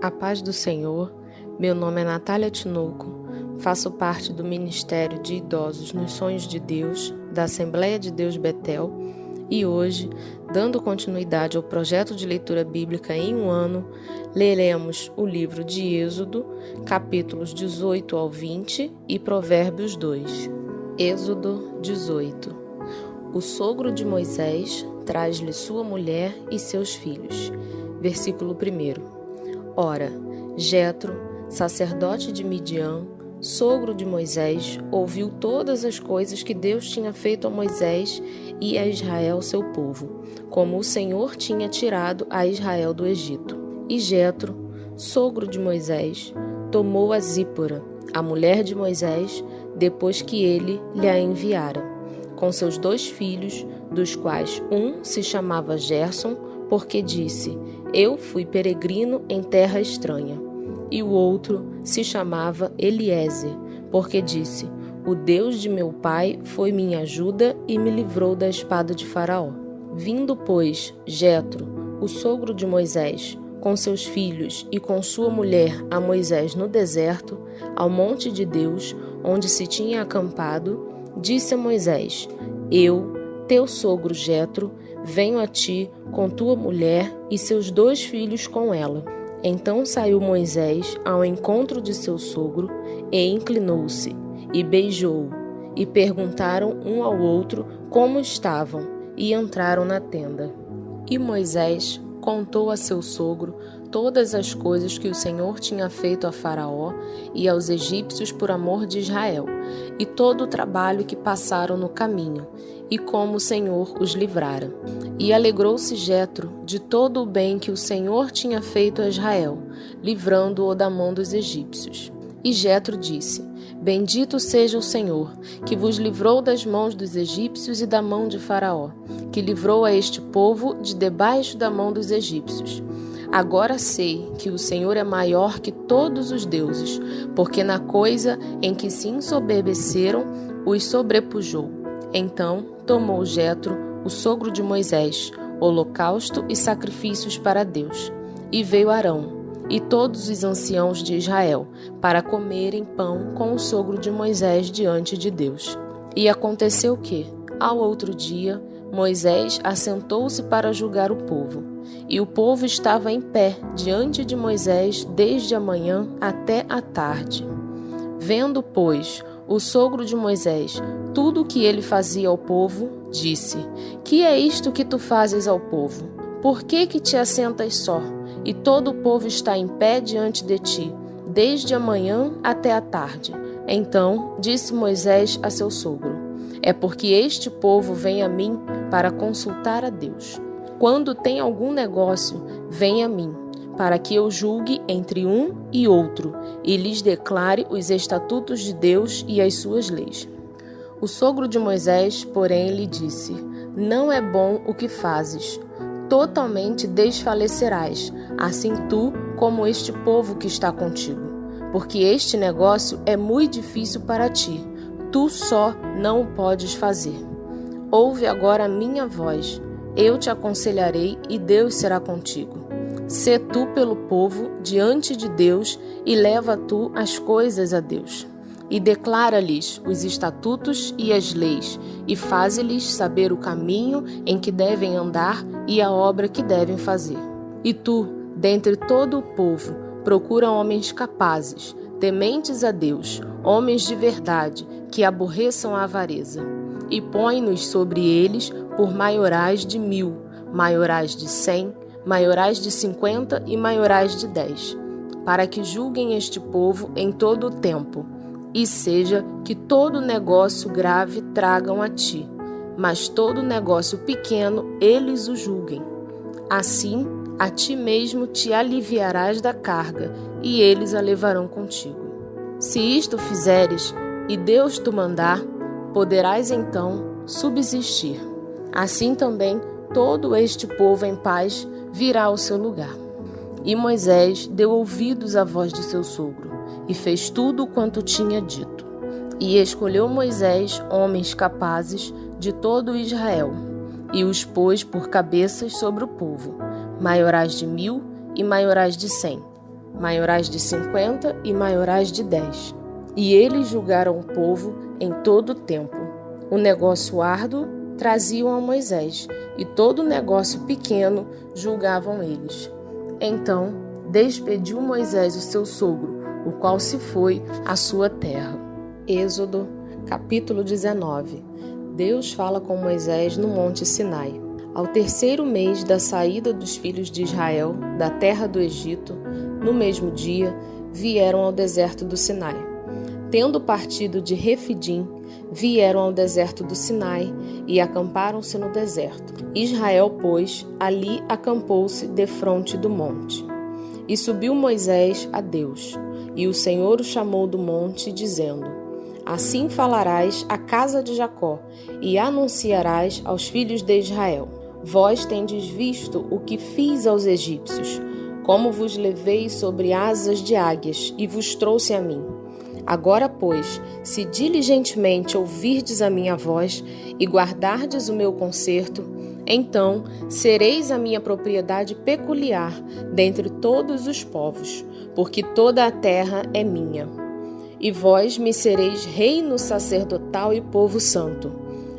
A paz do Senhor, meu nome é Natália Tinoco, faço parte do Ministério de Idosos nos Sonhos de Deus, da Assembleia de Deus Betel, e hoje, dando continuidade ao projeto de leitura bíblica em um ano, leremos o livro de Êxodo, capítulos 18 ao 20 e Provérbios 2. Êxodo 18. O sogro de Moisés traz-lhe sua mulher e seus filhos. Versículo 1. Ora, Jetro, sacerdote de Midian, sogro de Moisés, ouviu todas as coisas que Deus tinha feito a Moisés e a Israel, seu povo, como o Senhor tinha tirado a Israel do Egito. E Jetro, sogro de Moisés, tomou a Zípora, a mulher de Moisés, depois que ele lhe a enviara, com seus 2 filhos, dos quais um se chamava Gerson, porque disse: Eu fui peregrino em terra estranha. E o outro se chamava Eliezer, porque disse: O Deus de meu pai foi minha ajuda e me livrou da espada de Faraó. Vindo, pois, Jetro, o sogro de Moisés, com seus filhos e com sua mulher a Moisés no deserto, ao monte de Deus, onde se tinha acampado, disse a Moisés: Eu, teu sogro Jetro, venho a ti com tua mulher e seus 2 filhos com ela. Então saiu Moisés ao encontro de seu sogro e inclinou-se e beijou-o. E perguntaram um ao outro como estavam e entraram na tenda. E Moisés contou a seu sogro todas as coisas que o Senhor tinha feito a Faraó e aos egípcios por amor de Israel, e todo o trabalho que passaram no caminho, e como o Senhor os livrara. E alegrou-se Jetro de todo o bem que o Senhor tinha feito a Israel, livrando-o da mão dos egípcios. E Jetro disse: Bendito seja o Senhor, que vos livrou das mãos dos egípcios e da mão de Faraó, que livrou a este povo de debaixo da mão dos egípcios. Agora sei que o Senhor é maior que todos os deuses, porque na coisa em que se ensoberbeceram, os sobrepujou. Então tomou Jetro, o sogro de Moisés, holocausto e sacrifícios para Deus. E veio Arão e todos os anciãos de Israel, para comerem pão com o sogro de Moisés diante de Deus. E aconteceu que, ao outro dia, Moisés assentou-se para julgar o povo. E o povo estava em pé diante de Moisés desde a manhã até a tarde. Vendo, pois, o sogro de Moisés tudo o que ele fazia ao povo, disse: Que é isto que tu fazes ao povo? Por que te assentas só? E todo o povo está em pé diante de ti, desde a manhã até a tarde. Então disse Moisés a seu sogro: É porque este povo vem a mim para consultar a Deus. Quando tem algum negócio, vem a mim, para que eu julgue entre um e outro, e lhes declare os estatutos de Deus e as suas leis. O sogro de Moisés, porém, lhe disse: Não é bom o que fazes. Totalmente desfalecerás, assim tu como este povo que está contigo. Porque este negócio é muito difícil para ti, tu só não o podes fazer. Ouve agora a minha voz, eu te aconselharei e Deus será contigo. Sê tu pelo povo diante de Deus e leva tu as coisas a Deus. E declara-lhes os estatutos e as leis, e faze-lhes saber o caminho em que devem andar e a obra que devem fazer. E tu, dentre todo o povo, procura homens capazes, tementes a Deus, homens de verdade, que aborreçam a avareza. E põe-nos sobre eles por maiorais de 1000, maiorais de 100, maiorais de 50 e maiorais de 10, para que julguem este povo em todo o tempo. E seja que todo negócio grave tragam a ti, mas todo negócio pequeno eles o julguem. Assim, a ti mesmo te aliviarás da carga, e eles a levarão contigo. Se isto fizeres, e Deus te mandar, poderás então subsistir. Assim também todo este povo em paz virá ao seu lugar. E Moisés deu ouvidos à voz de seu sogro, e fez tudo quanto tinha dito. E escolheu Moisés homens capazes de todo Israel, e os pôs por cabeças sobre o povo, maiorais de 1000 e maiorais de 100, maiorais de 50 e maiorais de 10. E eles julgaram o povo em todo o tempo. O negócio árduo traziam a Moisés, e todo o negócio pequeno julgavam eles. Então despediu Moisés o seu sogro, o qual se foi à sua terra. Êxodo, capítulo 19. Deus fala com Moisés no Monte Sinai. Ao terceiro mês da saída dos filhos de Israel da terra do Egito, no mesmo dia, vieram ao deserto do Sinai. Tendo partido de Refidim, vieram ao deserto do Sinai e acamparam-se no deserto. Israel, pois, ali acampou-se defronte do monte. E subiu Moisés a Deus, e o Senhor o chamou do monte, dizendo: Assim falarás à casa de Jacó, e anunciarás aos filhos de Israel: Vós tendes visto o que fiz aos egípcios, como vos levei sobre asas de águias, e vos trouxe a mim. Agora, pois, se diligentemente ouvirdes a minha voz e guardardes o meu concerto, então sereis a minha propriedade peculiar dentre todos os povos, porque toda a terra é minha. E vós me sereis reino sacerdotal e povo santo.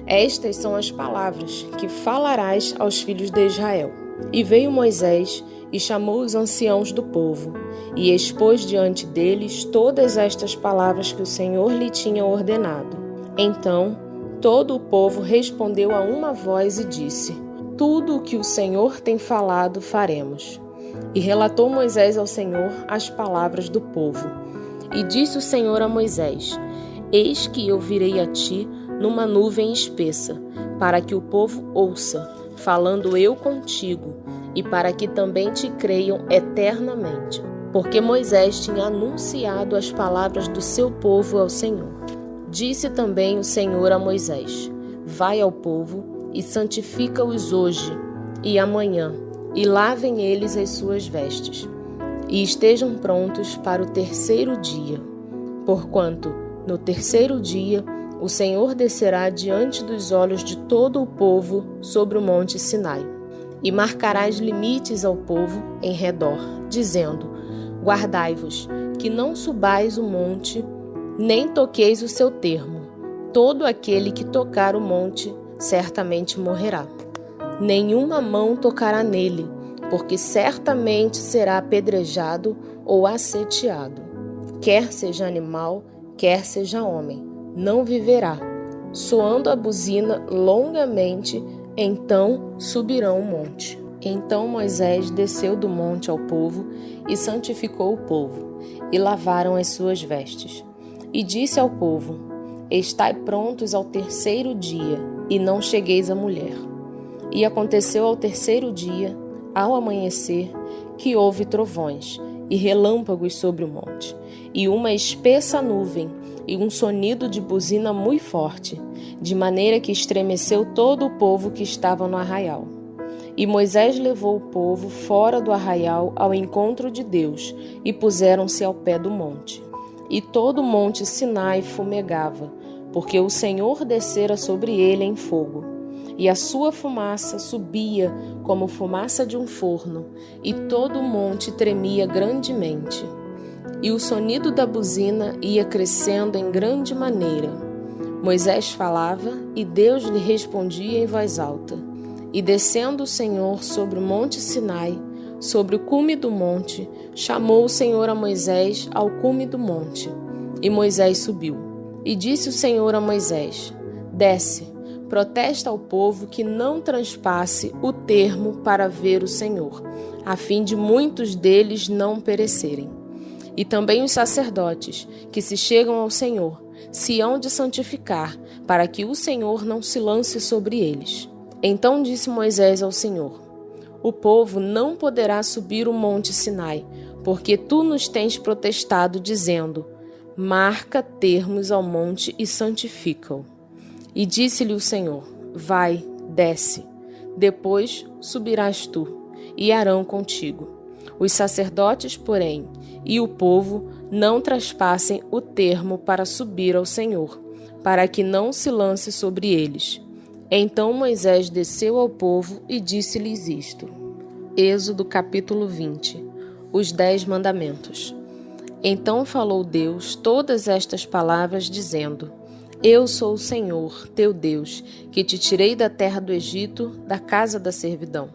Estas são as palavras que falarás aos filhos de Israel. E veio Moisés e chamou os anciãos do povo, e expôs diante deles todas estas palavras que o Senhor lhe tinha ordenado. Então todo o povo respondeu a uma voz e disse: Tudo o que o Senhor tem falado faremos. E relatou Moisés ao Senhor as palavras do povo. E disse o Senhor a Moisés: Eis que eu virei a ti numa nuvem espessa, para que o povo ouça, falando eu contigo, e para que também te creiam eternamente. Porque Moisés tinha anunciado as palavras do seu povo ao Senhor. Disse também o Senhor a Moisés: Vai ao povo e santifica-os hoje e amanhã, e lavem eles as suas vestes, e estejam prontos para o terceiro dia. Porquanto, no terceiro dia, o Senhor descerá diante dos olhos de todo o povo sobre o monte Sinai. E marcarás limites ao povo em redor, dizendo: Guardai-vos, que não subais o monte, nem toqueis o seu termo. Todo aquele que tocar o monte certamente morrerá. Nenhuma mão tocará nele, porque certamente será apedrejado ou asseteado. Quer seja animal, quer seja homem, não viverá. Soando a buzina longamente, então subirão o monte. Então Moisés desceu do monte ao povo e santificou o povo, e lavaram as suas vestes. E disse ao povo: Estai prontos ao terceiro dia, e não chegueis à mulher. E aconteceu ao terceiro dia, ao amanhecer, que houve trovões e relâmpagos sobre o monte, e uma espessa nuvem, e um sonido de buzina muito forte, de maneira que estremeceu todo o povo que estava no arraial. E Moisés levou o povo fora do arraial ao encontro de Deus, e puseram-se ao pé do monte. E todo o monte Sinai fumegava, porque o Senhor descera sobre ele em fogo. E a sua fumaça subia como fumaça de um forno, e todo o monte tremia grandemente. E o sonido da buzina ia crescendo em grande maneira. Moisés falava, e Deus lhe respondia em voz alta. E descendo o Senhor sobre o monte Sinai, sobre o cume do monte, chamou o Senhor a Moisés ao cume do monte. E Moisés subiu. E disse o Senhor a Moisés: Desce, protesta ao povo que não transpasse o termo para ver o Senhor, a fim de muitos deles não perecerem. E também os sacerdotes, que se chegam ao Senhor, se hão de santificar, para que o Senhor não se lance sobre eles. Então disse Moisés ao Senhor: O povo não poderá subir o monte Sinai, porque tu nos tens protestado, dizendo: Marca termos ao monte e santifica-o. E disse-lhe o Senhor: Vai, desce. Depois subirás tu, e Arão contigo. Os sacerdotes, porém, e o povo não traspassem o termo para subir ao Senhor, para que não se lance sobre eles. Então Moisés desceu ao povo e disse-lhes isto. Êxodo capítulo 20. Os 10 mandamentos. Então falou Deus todas estas palavras, dizendo: Eu sou o Senhor, teu Deus, que te tirei da terra do Egito, da casa da servidão.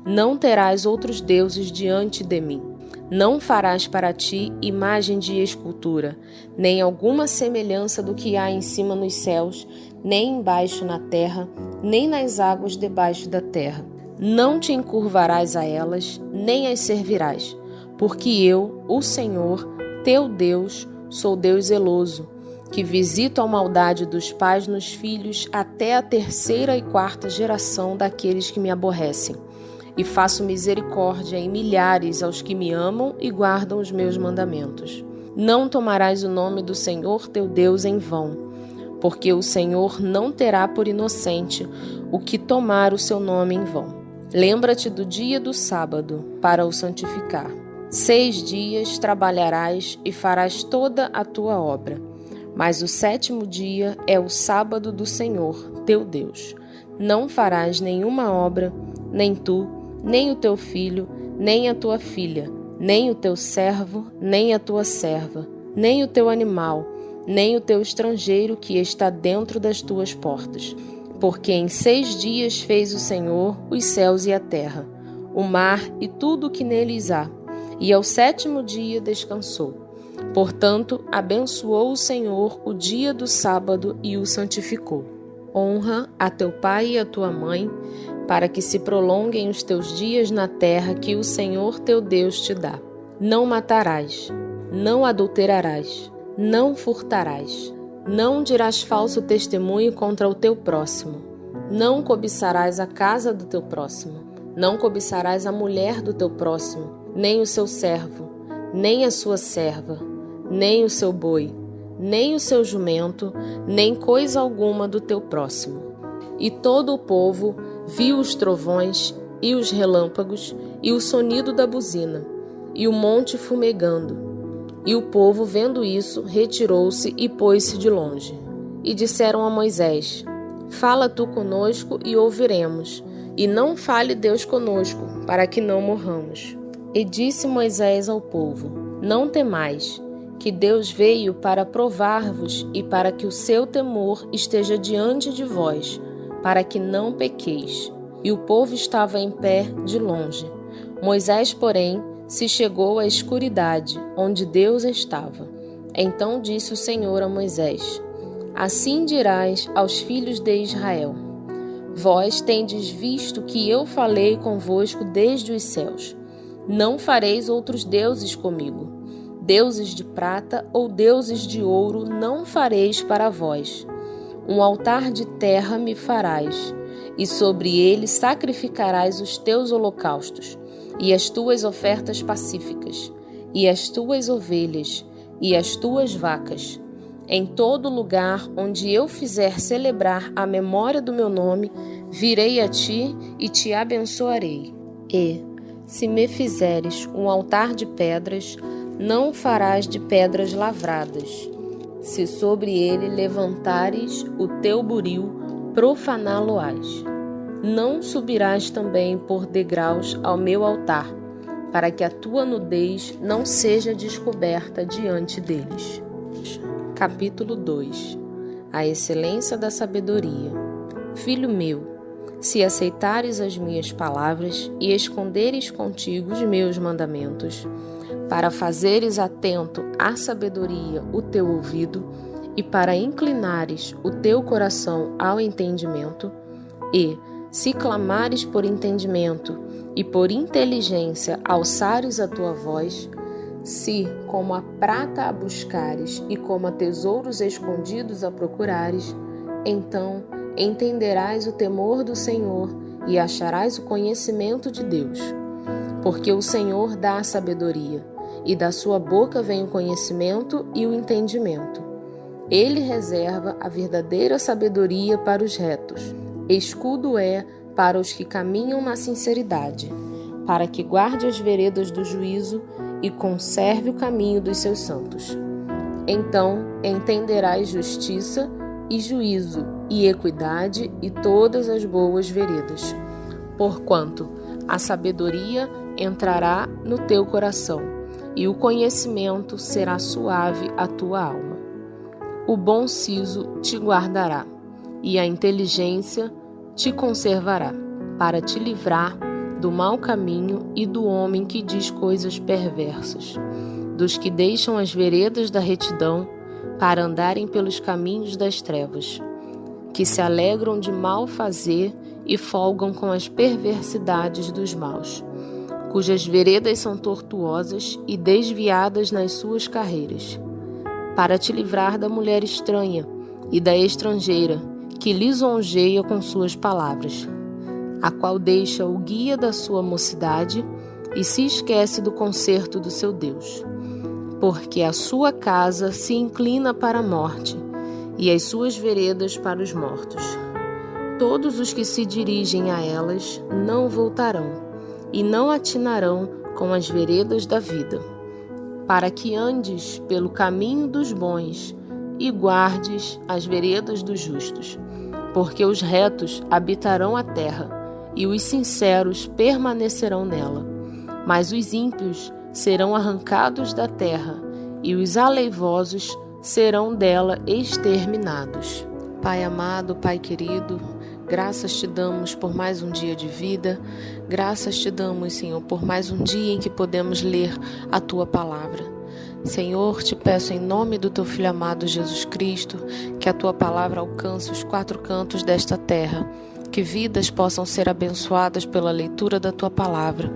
Não terás outros deuses diante de mim. Não farás para ti imagem de escultura, nem alguma semelhança do que há em cima nos céus, nem embaixo na terra, nem nas águas debaixo da terra. Não te encurvarás a elas, nem as servirás, porque eu, o Senhor, teu Deus, sou Deus zeloso, que visito a maldade dos pais nos filhos até a 3ª e 4ª geração daqueles que me aborrecem. E faço misericórdia em milhares aos que me amam e guardam os meus mandamentos. Não tomarás o nome do Senhor teu Deus em vão, porque o Senhor não terá por inocente o que tomar o seu nome em vão. Lembra-te do dia do sábado, para o santificar. 6 dias trabalharás e farás toda a tua obra, mas o 7º dia é o sábado do Senhor, teu Deus. Não farás nenhuma obra, nem tu, nem o teu filho, nem a tua filha, nem o teu servo, nem a tua serva, nem o teu animal, nem o teu estrangeiro que está dentro das tuas portas. Porque em 6 dias fez o Senhor os céus e a terra, o mar e tudo o que neles há, e ao 7º dia descansou. Portanto, abençoou o Senhor o dia do sábado e o santificou. Honra a teu pai e a tua mãe, para que se prolonguem os teus dias na terra que o Senhor teu Deus te dá. Não matarás, não adulterarás, não furtarás, não dirás falso testemunho contra o teu próximo, não cobiçarás a casa do teu próximo, não cobiçarás a mulher do teu próximo, nem o seu servo, nem a sua serva, nem o seu boi, nem o seu jumento, nem coisa alguma do teu próximo. E todo o povo viu os trovões e os relâmpagos e o sonido da buzina e o monte fumegando. E o povo, vendo isso, retirou-se e pôs-se de longe. E disseram a Moisés: Fala tu conosco e ouviremos, e não fale Deus conosco, para que não morramos. E disse Moisés ao povo: Não temais, que Deus veio para provar-vos e para que o seu temor esteja diante de vós, para que não pequeis. E o povo estava em pé de longe. Moisés, porém, se chegou à escuridade, onde Deus estava. Então disse o Senhor a Moisés: Assim dirás aos filhos de Israel: Vós tendes visto que eu falei convosco desde os céus. Não fareis outros deuses comigo. Deuses de prata ou deuses de ouro não fareis para vós. Um altar de terra me farás, e sobre ele sacrificarás os teus holocaustos, e as tuas ofertas pacíficas, e as tuas ovelhas, e as tuas vacas. Em todo lugar onde eu fizer celebrar a memória do meu nome, virei a ti e te abençoarei. E, se me fizeres um altar de pedras, não o farás de pedras lavradas. Se sobre ele levantares o teu buril, profaná-lo-ás. Não subirás também por degraus ao meu altar, para que a tua nudez não seja descoberta diante deles. Capítulo 2. A excelência da sabedoria. Filho meu, se aceitares as minhas palavras e esconderes contigo os meus mandamentos, para fazeres atento à sabedoria o teu ouvido e para inclinares o teu coração ao entendimento, e, se clamares por entendimento e por inteligência alçares a tua voz, se, como a prata a buscares e como a tesouros escondidos a procurares, então entenderás o temor do Senhor e acharás o conhecimento de Deus. Porque o Senhor dá a sabedoria, e da sua boca vem o conhecimento e o entendimento. Ele reserva a verdadeira sabedoria para os retos. Escudo é para os que caminham na sinceridade, para que guarde as veredas do juízo e conserve o caminho dos seus santos. Então entenderás justiça e juízo e equidade e todas as boas veredas. Porquanto a sabedoria entrará no teu coração, e o conhecimento será suave à tua alma. O bom siso te guardará, e a inteligência te conservará, para te livrar do mau caminho e do homem que diz coisas perversas, dos que deixam as veredas da retidão para andarem pelos caminhos das trevas, que se alegram de mal fazer e folgam com as perversidades dos maus, cujas veredas são tortuosas e desviadas nas suas carreiras, para te livrar da mulher estranha e da estrangeira, que lisonjeia com suas palavras, a qual deixa o guia da sua mocidade e se esquece do conserto do seu Deus, porque a sua casa se inclina para a morte e as suas veredas para os mortos. Todos os que se dirigem a elas não voltarão e não atinarão com as veredas da vida, para que andes pelo caminho dos bons e guardes as veredas dos justos, porque os retos habitarão a terra e os sinceros permanecerão nela, mas os ímpios serão arrancados da terra e os aleivosos serão dela exterminados. Pai amado, Pai querido, graças te damos por mais um dia de vida, graças te damos, Senhor, por mais um dia em que podemos ler a Tua palavra. Senhor, te peço em nome do Teu Filho amado Jesus Cristo, que a Tua palavra alcance os quatro cantos desta terra, que vidas possam ser abençoadas pela leitura da Tua palavra.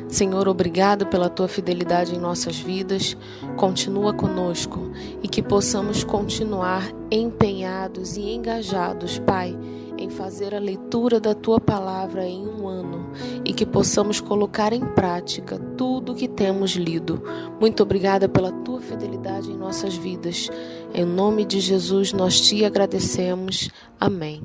Senhor, obrigado pela Tua fidelidade em nossas vidas, continua conosco e que possamos continuar empenhados e engajados, Pai, em fazer a leitura da Tua palavra em um ano e que possamos colocar em prática tudo o que temos lido. Muito obrigada pela Tua fidelidade em nossas vidas. Em nome de Jesus nós te agradecemos. Amém.